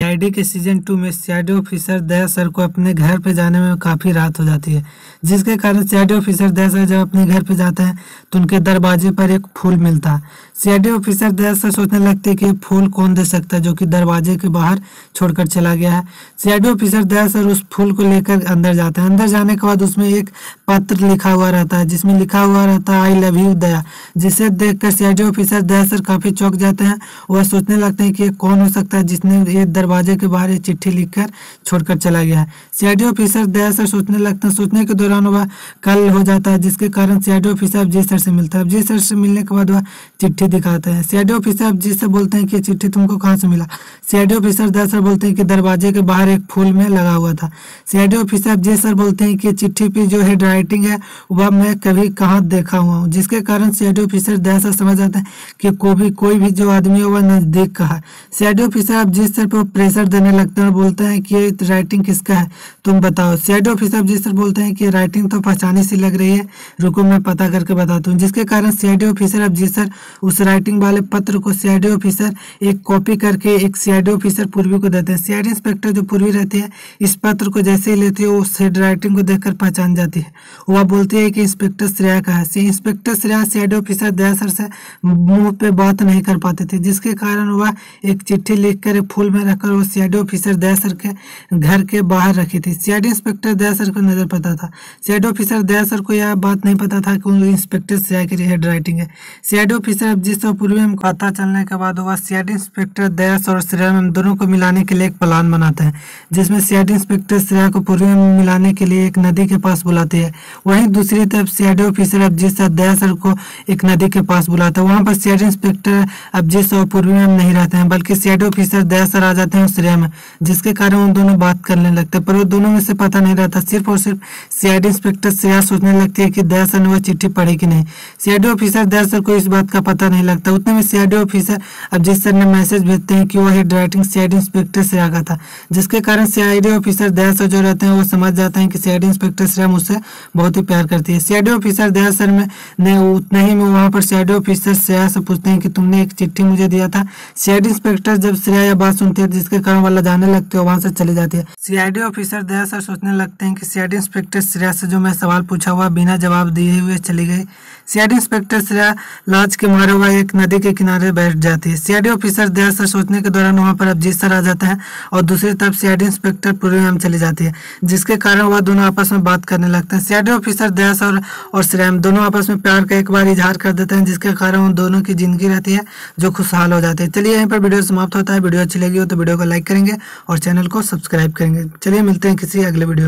CID के season 2 में CID officer दया sir को अपने घर पे जाने में काफ़ी रात हो जाती है, जिसके कारण सीआईडी ऑफिसर दया सर जब अपने घर पे जाते हैं तो उनके दरवाजे पर एक फूल मिलता है। सीआईडी ऑफिसर दया सर सोचने लगते हैं कि फूल कौन दे सकता है जो कि दरवाजे के बाहर छोड़कर चला गया है। सीआईडी ऑफिसर दया सर उस फूल को लेकर अंदर जाते हैं। अंदर जाने के बाद उसमें एक पत्र लिखा हुआ रहता है जिसमें लिखा हुआ रहता है आई लव यू दया, जिसे देखकर सीआईडी ऑफिसर दया सर काफ़ी चौंक जाते हैं। वह सोचने लगते हैं कि ये कौन हो सकता है जिसने ये दरवाजे के बाहर ये चिट्ठी लिखकर छोड़कर चला गया है। सीआईडी ऑफिसर दया सर सोचने लगते हैं। सोचने के दौरान वह कल हो जाता है, जिसके कारण सीआईडी ऑफिसर अभिजीत सर से मिलता है। अभिजीत सर से मिलने के बाद वह चिट्ठी दिखाते हैं। सीआईडी ऑफिसर अभिजीत से बोलते हैं कि चिट्ठी तुमको कहाँ से मिला। सीआईडी ऑफिसर दया सर बोलते हैं कि दरवाजे के बाहर एक फूल में लगा हुआ था। सीआईडी ऑफिसर अभिजीत सर बोलते हैं कि चिट्ठी पे जो हैंड राइटिंग है वह मैं कभी कहाँ देखा हुआ हूँ, जिसके कारण सीआईडी ऑफिसर दया सर समझ जाते हैं कि कोई भी जो आदमी है वह नजदीक का है। सीआईडी ऑफिसर अभिजीत सर पर प्रेशर देने लगते हैं और बोलते हैं कि ये राइटिंग किसका है तुम बताओ। सीआईडी ऑफिसर अभिजीत सर बोलते हैं कि राइटिंग तो पहचानी सी लग रही है, रुको मैं पता करके बताता हूँ। जिसके कारण सीआईडी ऑफिसर अभिजीत सर उस राइटिंग वाले पत्र को सीआईडी ऑफिसर एक कॉपी करके एक सीआईडी ऑफिसर पूर्वी को देते हैं। सीआईडी इंस्पेक्टर जो पूर्वी रहती है इस पत्र को जैसे ही लेती है वो हेड राइटिंग को देखकर पहचान जाती है। वह बोलती है कि इंस्पेक्टर श्रेया का है। इंस्पेक्टर श्रेया सीआईडी ऑफिसर दया सर से मुंह पे बात नहीं कर पाते थे, जिसके कारण वह एक चिट्ठी लिखकर फूल में रखकर वो सीआईडी ऑफिसर दया सर के घर के बाहर रखी थी। सीआईडी इंस्पेक्टर दया सर को नजर पता था। सीआईडी ऑफिसर दया सर को यह बात नहीं पता था कि इंस्पेक्टर श्रेया की हेड राइटिंग है। सीआईडी ऑफिसर अभिजीत सर पूर्वी में पता चलने के बाद वह सीआईडी इंस्पेक्टर दया सर और श्रेया में दोनों को मिलाने के लिए एक प्लान बनाते हैं, जिसमें सीआईडी इंस्पेक्टर श्रेया को पूर्वी में मिलाने के लिए एक नदी के पास बुलाते हैं। वहीं दूसरी तरफ सीआईडी ऑफिसर अभिजीत सर दया सर को एक नदी के पास बुलाते हैं। वहां पर सीआईडी इंस्पेक्टर अभिजीत सर पूर्वी में नहीं रहते हैं, बल्कि सीआईडी ऑफिसर दया सर आ जाते हैं श्रेया में, जिसके कारण वो दोनों बात करने लगते हैं। पर वो दोनों में से पता नहीं रहता, सिर्फ और सिर्फ सीआईडी इंस्पेक्टर श्रेया सोचने लगती है कि दया सर ने वह चिट्ठी पढ़ी कि नहीं। सीआईडी ऑफिसर दया सर को इस बात का पता नहीं लगता। उतने में सीआईडी ऑफिसर अभिजीत सर ने मैसेज भेजते हैं कि वह head writing CID inspector Shreya का था, जिसके कारण सीआईडी ऑफिसर दया सर जो रहते हैं वो समझ जाते हैं कि सीआईडी इंस्पेक्टर श्रेया मुझसे बहुत ही प्यार करती है। सीआईडी ऑफिसर दया सर ने उतने ही में वहां पर सीआईडी ऑफिसर श्रेया से पूछते हैं कि तुमने एक चिट्ठी मुझे दिया था। सीआईडी इंस्पेक्टर जब श्रेया यह बात सुनती है जिसके कारण वाला जाने लगते है वहां से चली जाती है। सीआईडी ऑफिसर दया सर सोचने लगते हैं कि सीआईडी इंस्पेक्टर श्रेया से जो मैं सवाल पूछा हुआ बिना जवाब दिए हुए चली गई। सीआईडी इंस्पेक्टर श्रेया लाज के मारे हुआ एक नदी के किनारे बैठ जाती है। सीआईडी ऑफिसर दया सर सोचने के दौरान वहां पर अभिजीत सर आ जाता है और दूसरी तरफ सीआईडी इंस्पेक्टर पूर्वी में चली जाती है, जिसके कारण वह दोनों आपस में बात करने लगते हैं। सीआईडी ऑफिसर दया सर और श्रेया दोनों आपस में प्यार का एक बार इजहार कर देते हैं, जिसके कारण उन दोनों की जिंदगी रहती है जो खुशहाल हो जाती है। चलिए यहीं पर वीडियो समाप्त होता है। वीडियो अच्छी लगी हो तो वीडियो को लाइक करेंगे और चैनल को सब्सक्राइब करेंगे। चलिए मिलते हैं किसी अगले वीडियो।